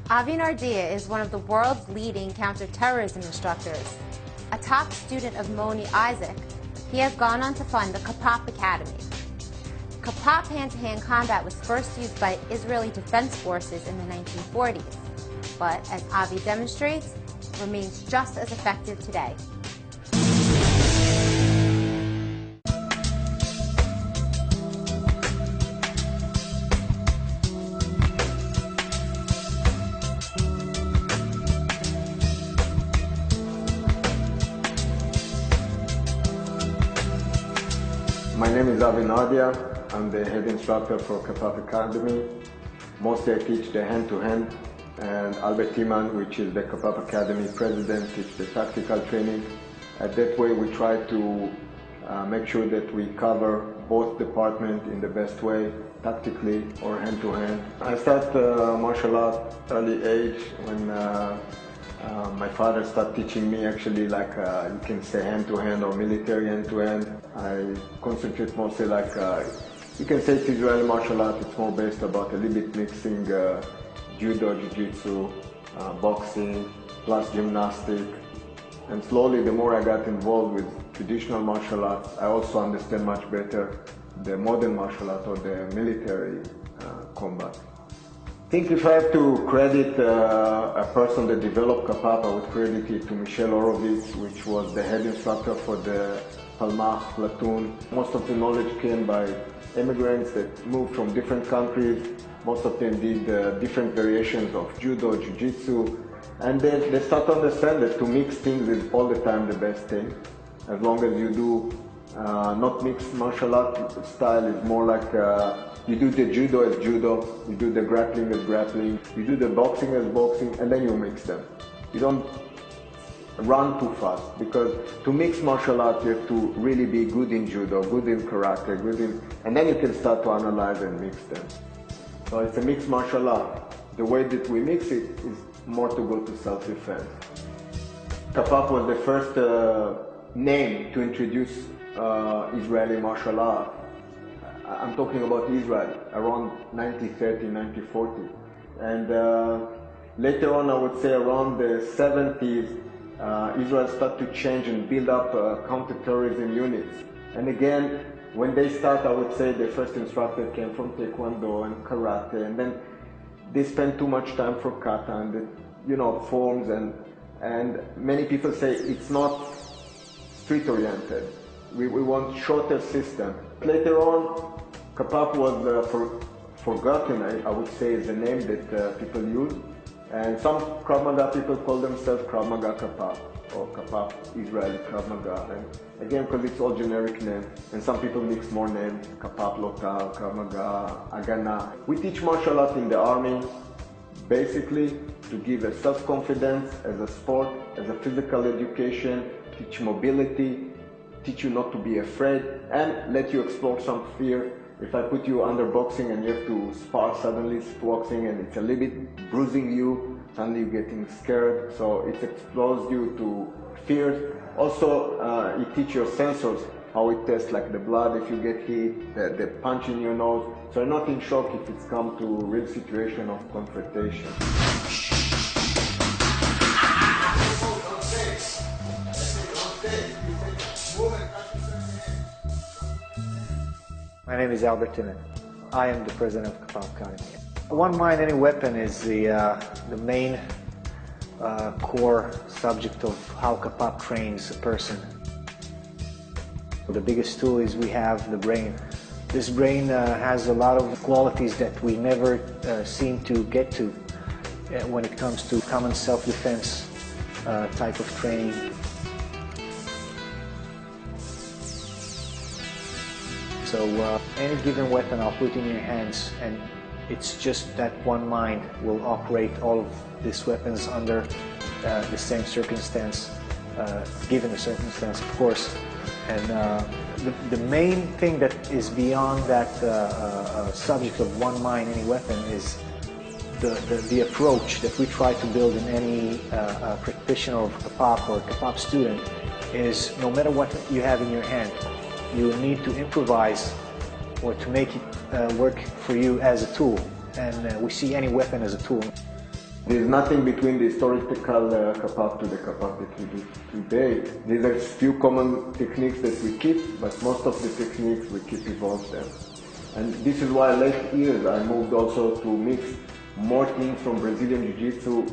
Avi Nardia is one of the world's leading counterterrorism instructors. A top student of Moni Isaac, he has gone on to fund the Kapap Academy. Kapap hand-to-hand combat was first used by Israeli Defense Forces in the 1940s, but as Avi demonstrates, remains just as effective today. My name is Avi Nardia. I'm the head instructor for Kapap Academy. Mostly I teach the hand-to-hand, and Albert Timan, which is the Kapap Academy president, teach the tactical training. That way we try to make sure that we cover both departments in the best way, tactically or hand-to-hand. I started martial art early age when my father started teaching me actually like you can say hand-to-hand or military hand-to-hand. I concentrate mostly like you can say it's Israeli martial art. It's more based about a little bit mixing judo, jiu-jitsu, boxing, plus gymnastics. And slowly the more I got involved with traditional martial arts, I also understand much better the modern martial art or the military combat. I think if I have to credit a person that developed Kapap, I would credit it to Michel Horowitz, which was the head instructor for the Palmach platoon. Most of the knowledge came by immigrants that moved from different countries. Most of them did different variations of judo, jiu-jitsu, and then they start to understand that to mix things is all the time the best thing. As long as you do not mixed martial art style, is more like you do the judo as judo, you do the grappling as grappling, you do the boxing as boxing, and then you mix them. You don't run too fast, because to mix martial arts you have to really be good in judo, good in karate, and then you can start to analyze and mix them. So it's a mixed martial art. The way that we mix it is more to go to self-defense. Kapap was the first name to introduce Israeli martial art. I'm talking about Israel, around 1930, 1940. And later on, I would say around the 70s, Israel started to change and build up counterterrorism units. And again, when they start, I would say the first instructor came from Taekwondo and Karate, and then they spent too much time for kata and forms, and many people say it's not street-oriented. We want shorter system. Later on, Kapap was forgotten, I would say, is the name that people use. And some Krav Maga people call themselves Krav Maga Kapap, or Kapap Israeli Krav Maga. And again, because it's all generic name, and some people mix more names, Kapap Lotal, Krav Maga, Agana. We teach martial art in the army, basically to give a self-confidence as a sport, as a physical education, teach mobility, teach you not to be afraid, and let you explore some fear. If I put you under boxing and you have to spar suddenly boxing and it's a little bit bruising you, suddenly you're getting scared, so it exposes you to fear. Also, it teaches your sensors how it tests, like the blood if you get hit, the punch in your nose, so you're not in shock if it's come to a real situation of confrontation. My name is Albert Timan. I am the president of Kapap Academy. One mind, any weapon is the main core subject of how Kapap trains a person. The biggest tool is we have the brain. This brain has a lot of qualities that we never seem to get to when it comes to common self-defense type of training. So any given weapon I'll put in your hands, and it's just that one mind will operate all of these weapons under the same circumstance, given the circumstance, of course. And the main thing that is beyond that subject of one mind, any weapon, is the approach that we try to build in any practitioner of Kapap or Kapap student is no matter what you have in your hand, you need to improvise or to make it work for you as a tool. And we see any weapon as a tool. There's nothing between the historical kapap to the kapap that we do today. These are few common techniques that we keep, but most of the techniques we keep evolved them. And this is why late years I moved also to mix more things from Brazilian Jiu-Jitsu,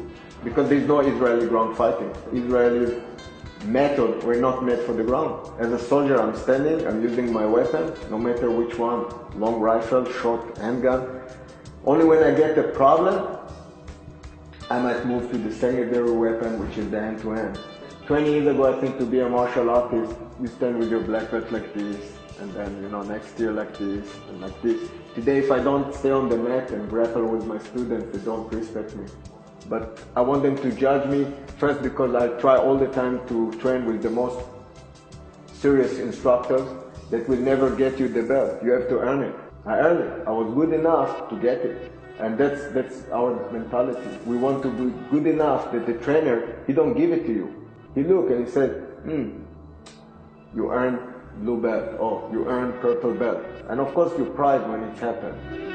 because there's no Israeli ground fighting. Israeli method were not made for the ground. As a soldier, I'm standing, I'm using my weapon, no matter which one, long rifle, short handgun. Only when I get a problem, I might move to the secondary weapon, which is the hand-to-hand. 20 years ago, I think to be a martial artist, you stand with your black belt like this, and then, next year like this, and like this. Today, if I don't stay on the mat and grapple with my students, they don't respect me. But I want them to judge me, first because I try all the time to train with the most serious instructors that will never get you the belt. You have to earn it. I earned it. I was good enough to get it. And that's our mentality. We want to be good enough that the trainer, he don't give it to you. He look and he said, you earned blue belt, or you earned purple belt. And of course you pride when it happened.